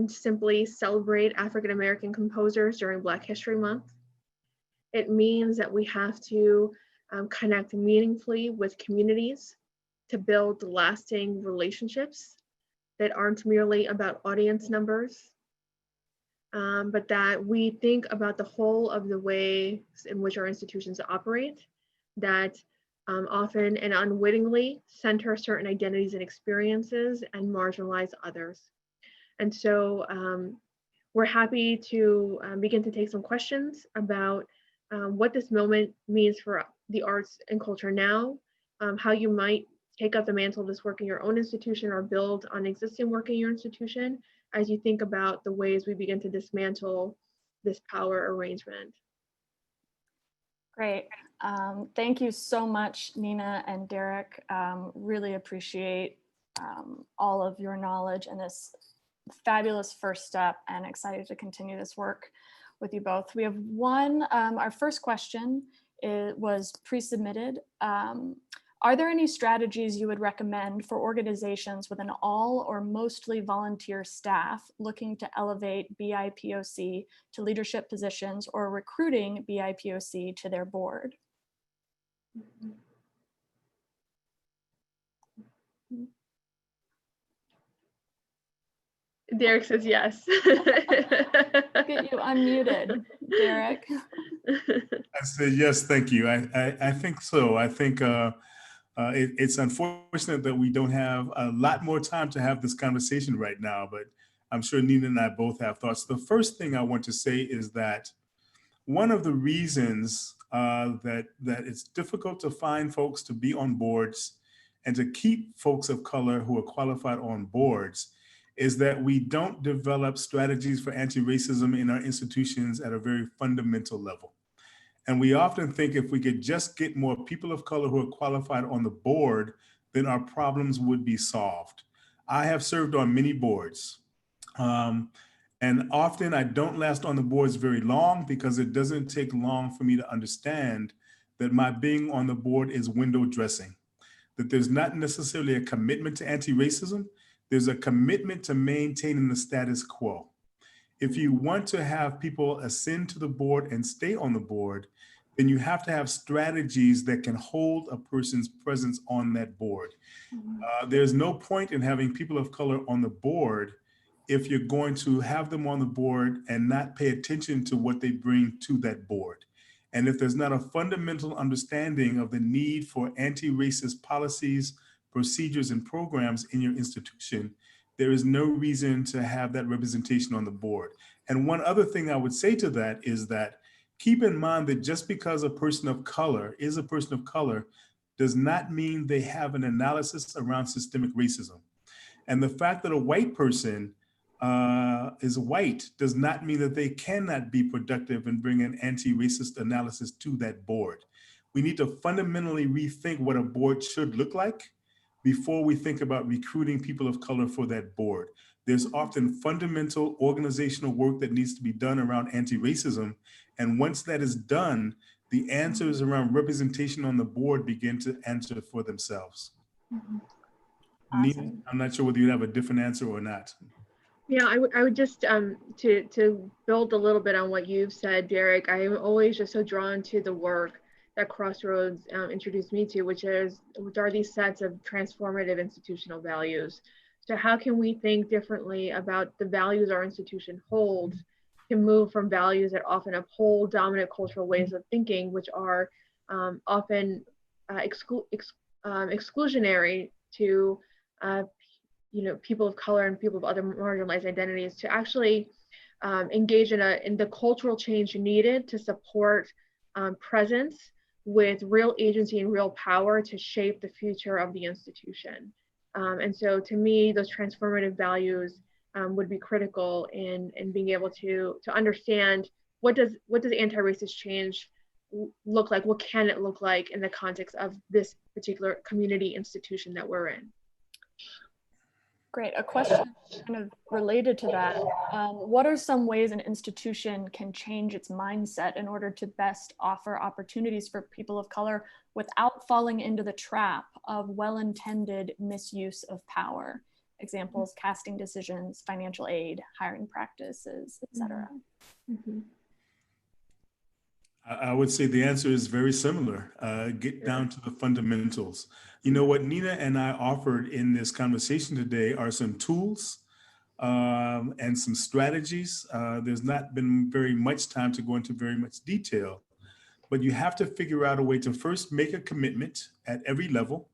simply celebrate African American composers during Black History Month. It means that we have to connect meaningfully with communities to build lasting relationships that aren't merely about audience numbers, but that we think about the whole of the ways in which our institutions operate, that often and unwittingly center certain identities and experiences and marginalize others. And so we're happy to begin to take some questions about what this moment means for the arts and culture now, how you might take up the mantle of this work in your own institution or build on existing work in your institution as you think about the ways we begin to dismantle this power arrangement. Great. Thank you so much, Nina and Derrick. Really appreciate all of your knowledge and this fabulous first step, and excited to continue this work with you both. We have one, our first question was pre-submitted. Are there any strategies you would recommend for organizations with an all or mostly volunteer staff looking to elevate BIPOC to leadership positions or recruiting BIPOC to their board? Derrick says yes. Get you unmuted, Derrick. I said yes, thank you. I think so. I think it's unfortunate that we don't have a lot more time to have this conversation right now, but I'm sure Nina and I both have thoughts. The first thing I want to say is that one of the reasons that it's difficult to find folks to be on boards and to keep folks of color who are qualified on boards is that we don't develop strategies for anti-racism in our institutions at a very fundamental level. And we often think if we could just get more people of color who are qualified on the board, then our problems would be solved. I have served on many boards. And often I don't last on the boards very long because it doesn't take long for me to understand that my being on the board is window dressing, that there's not necessarily a commitment to anti-racism, there's a commitment to maintaining the status quo. If you want to have people ascend to the board and stay on the board, then you have to have strategies that can hold a person's presence on that board. There's no point in having people of color on the board if you're going to have them on the board and not pay attention to what they bring to that board. And if there's not a fundamental understanding of the need for anti-racist policies, procedures, and programs in your institution, there is no reason to have that representation on the board. And one other thing I would say to that is that keep in mind that just because a person of color is a person of color does not mean they have an analysis around systemic racism. And the fact that a white person is white does not mean that they cannot be productive and bring an anti-racist analysis to that board. We need to fundamentally rethink what a board should look like before we think about recruiting people of color for that board. There's often fundamental organizational work that needs to be done around anti-racism. And once that is done, the answers around representation on the board begin to answer for themselves. Awesome. Nina, I'm not sure whether you have a different answer or not. Yeah, I would just, to build a little bit on what you've said, Derrick, I am always just so drawn to the work that Crossroads introduced me to, which are these sets of transformative institutional values. So how can we think differently about the values our institution holds to move from values that often uphold dominant cultural ways of thinking, which are often exclusionary to people of color and people of other marginalized identities, to actually engage in the cultural change needed to support presence with real agency and real power to shape the future of the institution. And so to me, those transformative values would be critical in being able to understand what does anti-racist change look like? What can it look like in the context of this particular community institution that we're in? Great, a question kind of related to that. What are some ways an institution can change its mindset in order to best offer opportunities for people of color without falling into the trap of well-intended misuse of power? examples, casting decisions, financial aid, hiring practices, etc. Mm-hmm. I would say the answer is very similar. Get down to the fundamentals. You know, what Nina and I offered in this conversation today are some tools and some strategies. There's not been very much time to go into very much detail, but you have to figure out a way to first make a commitment at every level.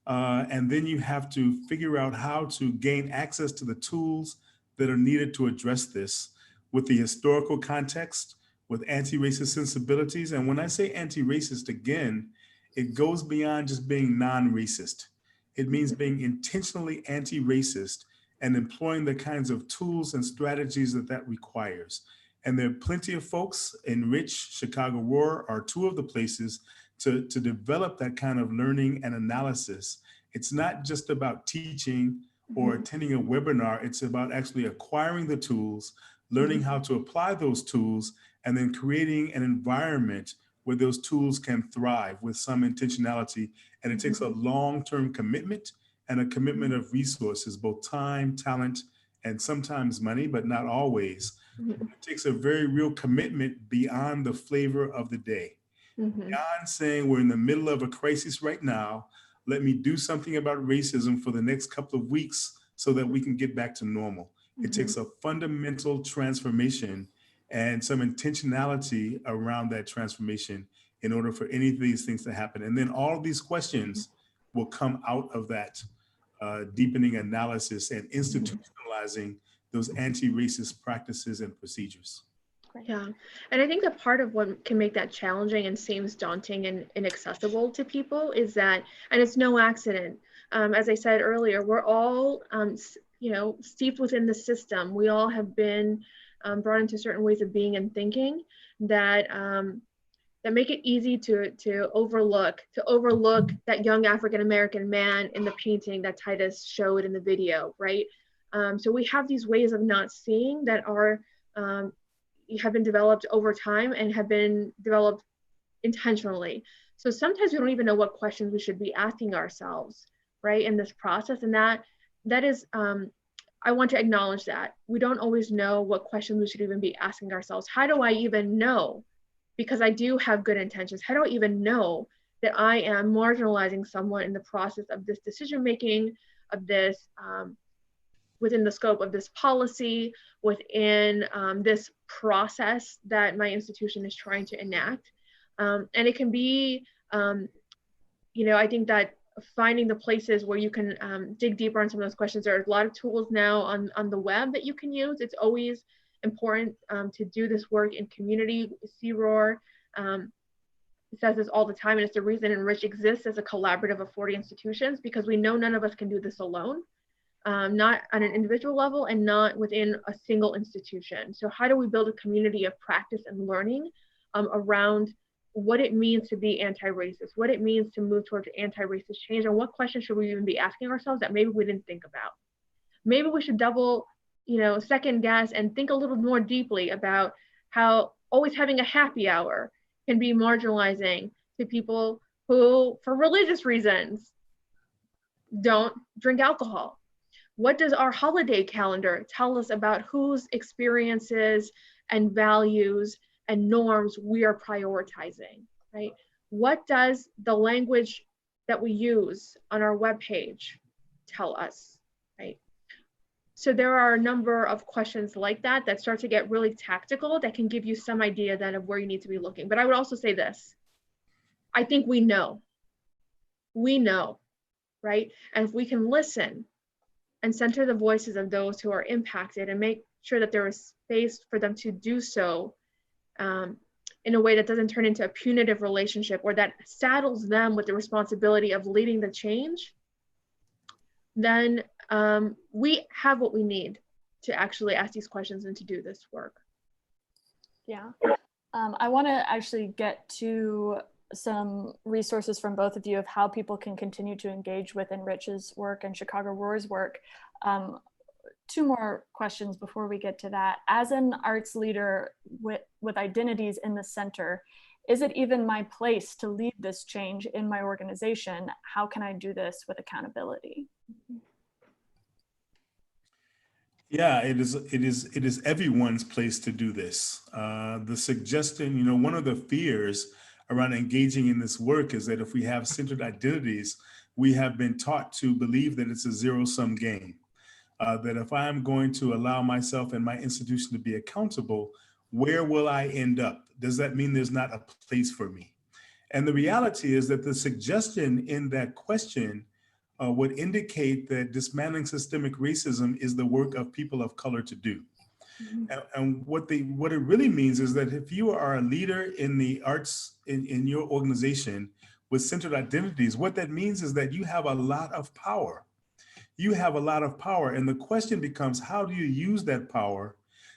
And then you have to figure out how to gain access to the tools that are needed to address this with the historical context, with anti-racist sensibilities. And when I say anti-racist, again, it goes beyond just being non-racist. It means being intentionally anti-racist and employing the kinds of tools and strategies that requires. And there are plenty of folks. Enrich, Chicago ROAR are two of the places to develop that kind of learning and analysis. It's not just about teaching or attending a webinar. It's about actually acquiring the tools, learning how to apply those tools, and then creating an environment where those tools can thrive with some intentionality. And it takes a long-term commitment and a commitment of resources, both time, talent, and sometimes money, but not always. It takes a very real commitment beyond the flavor of the day. Beyond saying we're in the middle of a crisis right now, let me do something about racism for the next couple of weeks so that we can get back to normal. It takes a fundamental transformation and some intentionality around that transformation in order for any of these things to happen. And then all of these questions will come out of that deepening analysis and institutionalizing those anti-racist practices and procedures. Yeah, and I think that part of what can make that challenging and seems daunting and inaccessible to people is that, and it's no accident, as I said earlier, we're all, steeped within the system. We all have been brought into certain ways of being and thinking that that make it easy to overlook that young African-American man in the painting that Titus showed in the video, right? So we have these ways of not seeing that are have been developed over time and have been developed intentionally. So sometimes we don't even know what questions we should be asking ourselves, right, in this process. And that is, I want to acknowledge that. We don't always know what questions we should even be asking ourselves. How do I even know? Because I do have good intentions. How do I even know that I am marginalizing someone in the process of this decision-making, of this, within the scope of this policy, within this process that my institution is trying to enact. And it can be, I think that finding the places where you can dig deeper on some of those questions. There are a lot of tools now on the web that you can use. It's always important to do this work in community. CROAR says this all the time, and it's the reason Enrich exists as a collaborative of 40 institutions, because we know none of us can do this alone. Not on an individual level and not within a single institution. So how do we build a community of practice and learning around what it means to be anti-racist, what it means to move towards anti-racist change, and what questions should we even be asking ourselves that maybe we didn't think about? Maybe we should double, second guess and think a little more deeply about how always having a happy hour can be marginalizing to people who, for religious reasons, don't drink alcohol. What does our holiday calendar tell us about whose experiences and values and norms we are prioritizing, right? What does the language that we use on our webpage tell us, right? So there are a number of questions like that start to get really tactical that can give you some idea then of where you need to be looking. But I would also say this, I think we know, right? And if we can listen and center the voices of those who are impacted and make sure that there is space for them to do so in a way that doesn't turn into a punitive relationship or that saddles them with the responsibility of leading the change, then we have what we need to actually ask these questions and to do this work. Yeah, I want to actually get to some resources from both of you of how people can continue to engage with Enrich's work and Chicago ROAR's work. Two more questions before we get to that. As an arts leader with identities in the center, is it even my place to lead this change in my organization? How can I do this with accountability? Yeah, it is everyone's place to do this. The suggestion, one of the fears around engaging in this work is that if we have centered identities, we have been taught to believe that it's a zero-sum game. That if I'm going to allow myself and my institution to be accountable, where will I end up? Does that mean there's not a place for me? And the reality is that the suggestion in that question would indicate that dismantling systemic racism is the work of people of color to do. And what it really means is that if you are a leader in the arts in your organization with centered identities, what that means is that you have a lot of power. You have a lot of power. And the question becomes, how do you use that power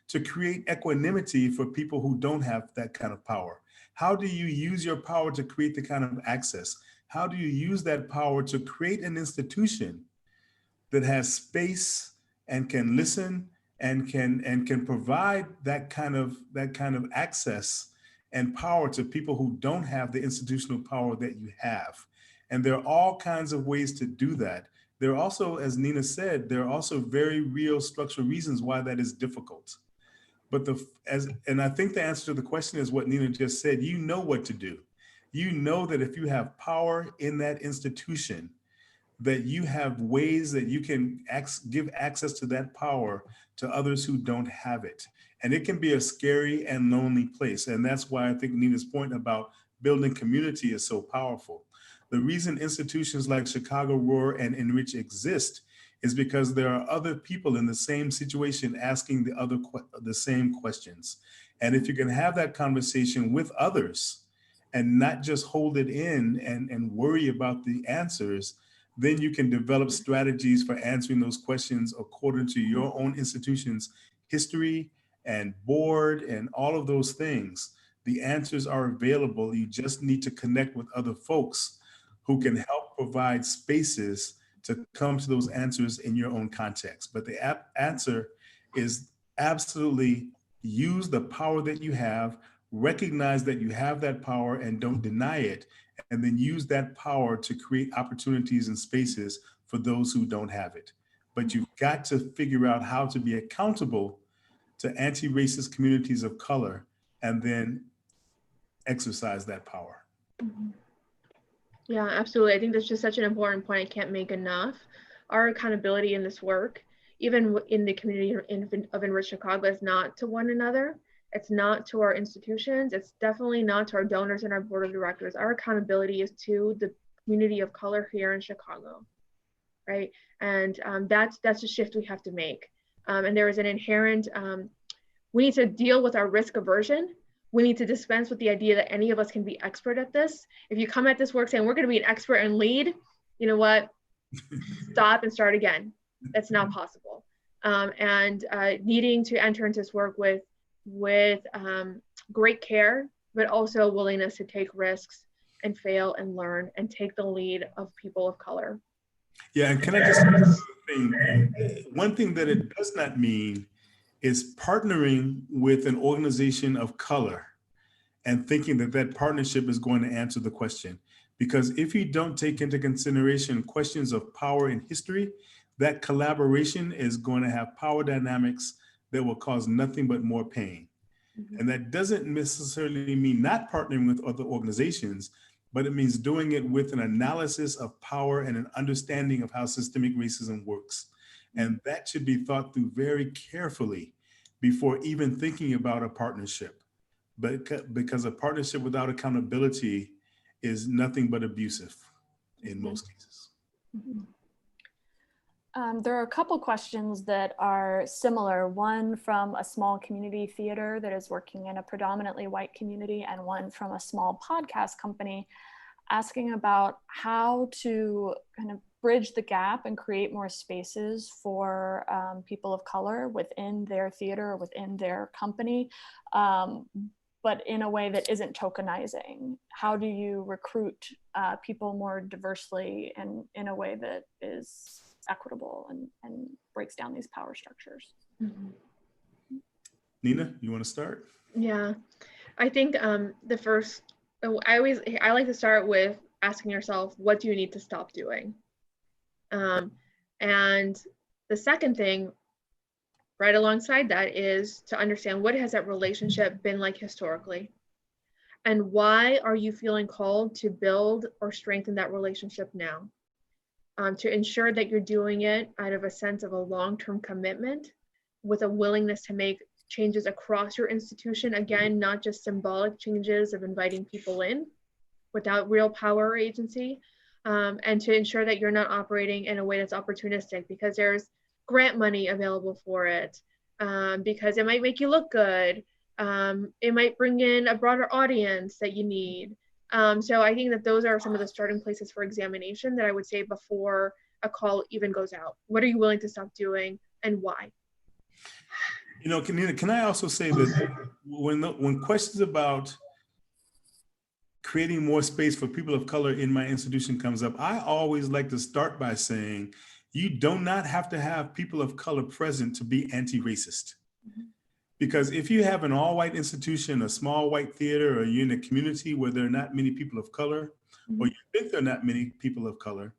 to create equanimity for people who don't have that kind of power? How do you use your power to create the kind of access? How do you use that power to create an institution that has space and can listen and can provide that kind of access and power to people who don't have the institutional power that you have? And there are all kinds of ways to do that. There are also, as Nina said, there are also very real structural reasons why that is difficult. But and I think the answer to the question is what Nina just said. You know what to do. You know that if you have power in that institution, that you have ways that you can give access to that power to others who don't have it. And it can be a scary and lonely place. And that's why I think Nina's point about building community is so powerful. The reason institutions like Chicago Roar and Enrich exist is because there are other people in the same situation asking the same questions. And if you can have that conversation with others and not just hold it in and worry about the answers, then you can develop strategies for answering those questions according to your own institution's history and board and all of those things. The answers are available. You just need to connect with other folks who can help provide spaces to come to those answers in your own context. But the answer is absolutely use the power that you have, recognize that you have that power and don't deny it, and then use that power to create opportunities and spaces for those who don't have it. But you've got to figure out how to be accountable to anti-racist communities of color and then exercise that power. Yeah, absolutely. I think that's just such an important point. I can't make enough. Our accountability in this work, even in the community of Enrich Chicago, is not to one another. It's not to our institutions. It's definitely not to our donors and our board of directors. Our accountability is to the community of color here in Chicago, right? And that's a shift we have to make. And there is an inherent, we need to deal with our risk aversion. We need to dispense with the idea that any of us can be expert at this. If you come at this work saying we're going to be an expert and lead, you know what? Stop and start again. That's not possible. And needing to enter into this work with great care, but also willingness to take risks and fail and learn and take the lead of people of color. Yeah, and can I just say one thing that it does not mean is partnering with an organization of color and thinking that that partnership is going to answer the question. Because if you don't take into consideration questions of power and history, that collaboration is going to have power dynamics that will cause nothing but more pain. And that doesn't necessarily mean not partnering with other organizations, but it means doing it with an analysis of power and an understanding of how systemic racism works. And that should be thought through very carefully before even thinking about a partnership. But because a partnership without accountability is nothing but abusive in most cases. There are a couple questions that are similar, one from a small community theater that is working in a predominantly white community, and one from a small podcast company asking about how to kind of bridge the gap and create more spaces for people of color within their theater or within their company, but in a way that isn't tokenizing. How do you recruit people more diversely and in a way that is equitable and breaks down these power structures? Nina, you want to start? Yeah, I think the first, I like to start with asking yourself, what do you need to stop doing? And the second thing Right alongside that is to understand what has that relationship been like historically, and why are you feeling called to build or strengthen that relationship now? To ensure that you're doing it out of a sense of a long-term commitment with a willingness to make changes across your institution. Again, not just symbolic changes of inviting people in without real power or agency, and to ensure that you're not operating in a way that's opportunistic because there's grant money available for it, because it might make you look good. It might bring in a broader audience that you need. So I think that those are some of the starting places for examination that I would say before a call even goes out. What are you willing to stop doing and why? You know, can I also say that when questions about creating more space for people of color in my institution comes up, I always like to start by saying, you do not have to have people of color present to be anti-racist. Because if you have an all-white institution, a small white theater, or you're in a community where there are not many people of color, or you think there are not many people of color,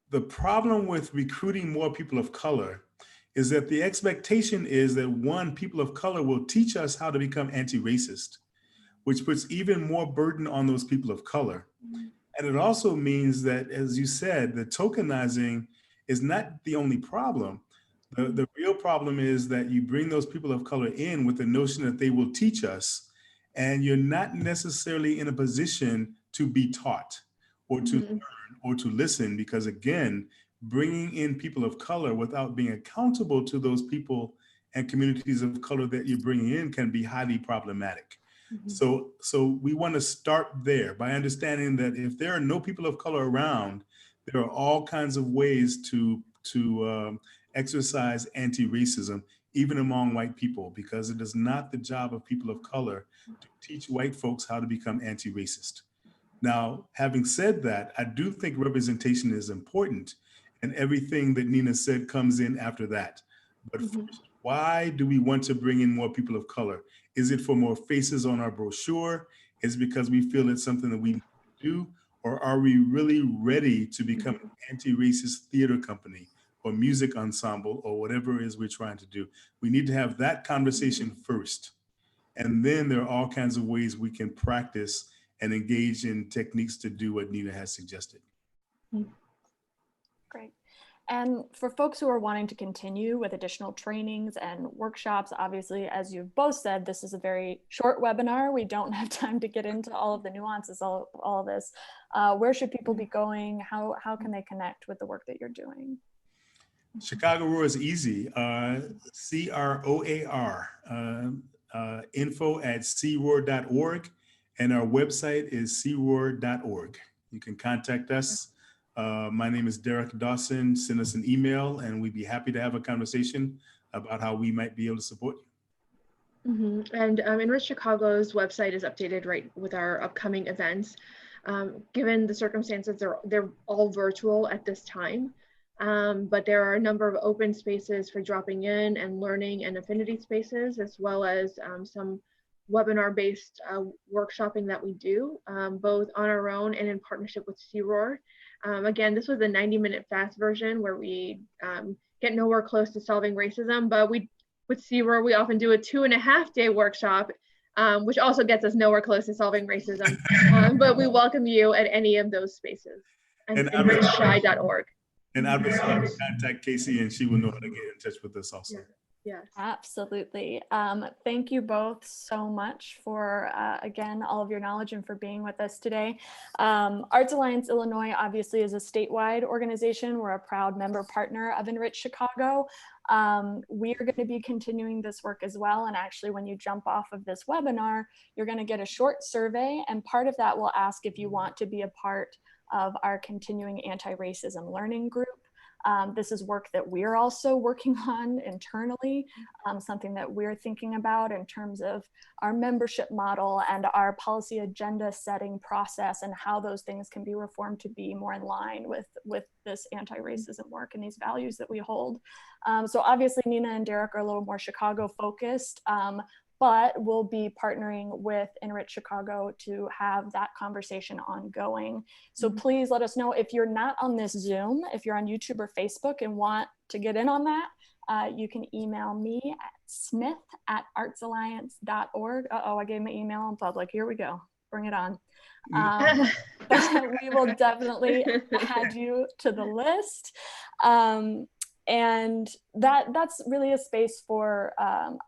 the problem with recruiting more people of color is that the expectation is that, one, people of color will teach us how to become anti-racist, which puts even more burden on those people of color. And it also means that, as you said, the tokenizing is not the only problem. The real problem is that you bring those people of color in with the notion that they will teach us, and you're not necessarily in a position to be taught or to learn or to listen, because again, bringing in people of color without being accountable to those people and communities of color that you're bringing in can be highly problematic. So we want to start there by understanding that if there are no people of color around, there are all kinds of ways to exercise anti-racism, even among white people, because it is not the job of people of color to teach white folks how to become anti-racist. Now, having said that, I do think representation is important, and everything that Nina said comes in after that. But first, why do we want to bring in more people of color? Is it for more faces on our brochure? Is it because we feel it's something that we need to do? Or are we really ready to become an anti-racist theater company or music ensemble or whatever it is we're trying to do? We need to have that conversation first. And then there are all kinds of ways we can practice and engage in techniques to do what Nina has suggested. Great. And for folks who are wanting to continue with additional trainings and workshops, obviously, as you've both said, this is a very short webinar. We don't have time to get into all of the nuances, all of this. Where should people be going? How can they connect with the work that you're doing? Chicago Roar is easy. CROAR, info@croar.org, and our website is croar.org. You can contact us. My name is Derrick Dawson. Send us an email and we'd be happy to have a conversation about how we might be able to support you. And Enrich Chicago's website is updated right with our upcoming events. Given the circumstances, they're all virtual at this time, but there are a number of open spaces for dropping in and learning and affinity spaces, as well as some webinar-based workshopping that we do, both on our own and in partnership with CROAR. Again, this was a 90-minute fast version where we get nowhere close to solving racism, but with CROAR, we often do a 2.5-day workshop, which also gets us nowhere close to solving racism. But we welcome you at any of those spaces. And enrichshy.org. And obviously, contact Casey and she will know how to get in touch with us also. Yes. Absolutely. Thank you both so much for, again, all of your knowledge and for being with us today. Arts Alliance Illinois obviously is a statewide organization. We're a proud member partner of Enrich Chicago. We are going to be continuing this work as well. And actually, when you jump off of this webinar, you're going to get a short survey. And part of that will ask if you want to be a part of our continuing anti-racism learning group. This is work that we're also working on internally, something that we're thinking about in terms of our membership model and our policy agenda setting process and how those things can be reformed to be more in line with this anti-racism work and these values that we hold. So obviously Nina and Derrick are a little more Chicago focused, but we'll be partnering with Enrich Chicago to have that conversation ongoing. So please let us know if you're not on this Zoom, if you're on YouTube or Facebook and want to get in on that, you can email me at smith@artsalliance.org. Uh-oh, I gave my email in public. Here we go. Bring it on. We will definitely add you to the list. And that's really a space for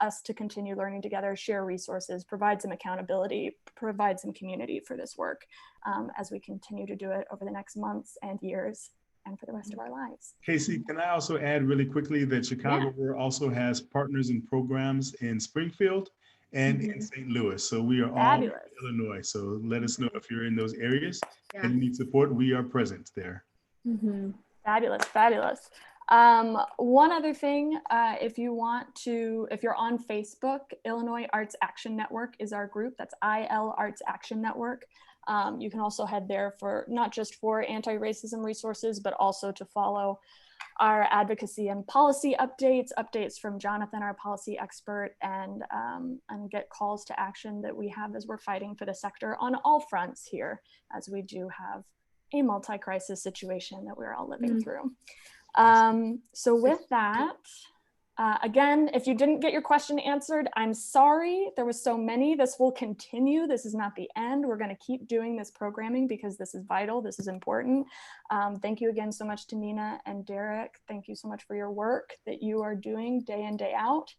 us to continue learning together, share resources, provide some accountability, provide some community for this work as we continue to do it over the next months and years and for the rest of our lives. Casey, can I also add really quickly that Chicago CROAR also has partners and programs in Springfield and in St. Louis. So we are all in Illinois. So let us know if you're in those areas and you need support. We are present there. Fabulous, fabulous. One other thing, if you're on Facebook, Illinois Arts Action Network is our group. That's IL Arts Action Network. You can also head there for not just for anti-racism resources, but also to follow our advocacy and policy updates from Jonathan, our policy expert, and get calls to action that we have as we're fighting for the sector on all fronts here, as we do have a multi-crisis situation that we're all living through. So with that, again, if you didn't get your question answered, I'm sorry. There was so many. This will continue. This is not the end. We're going to keep doing this programming because this is vital. This is important. Thank you again so much to Nina and Derrick. Thank you so much for your work that you are doing day in, day out.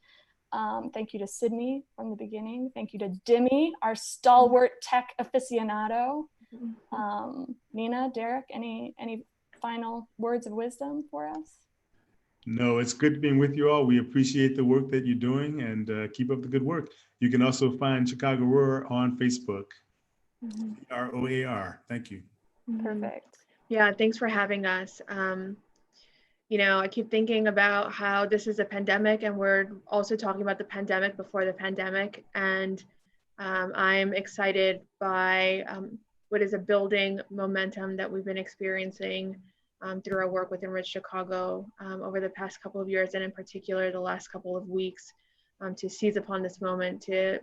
Thank you to Sydney from the beginning. Thank you to Dimmy, our stalwart tech aficionado. Nina, Derrick, any final words of wisdom for us? No, it's good being with you all. We appreciate the work that you're doing and keep up the good work. You can also find Chicago CROAR on Facebook. ROAR. Thank you. Perfect. Yeah, thanks for having us. You know, I keep thinking about how this is a pandemic and we're also talking about the pandemic before the pandemic. And I'm excited by what is a building momentum that we've been experiencing through our work with Enrich Chicago over the past couple of years, and in particular the last couple of weeks, to seize upon this moment to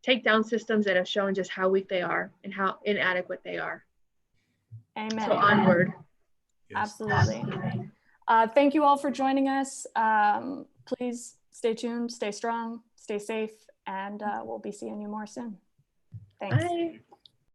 take down systems that have shown just how weak they are and how inadequate they are. Amen. So onward. Yes. Absolutely. Thank you all for joining us. Please stay tuned, stay strong, stay safe, and we'll be seeing you more soon. Thanks. Bye.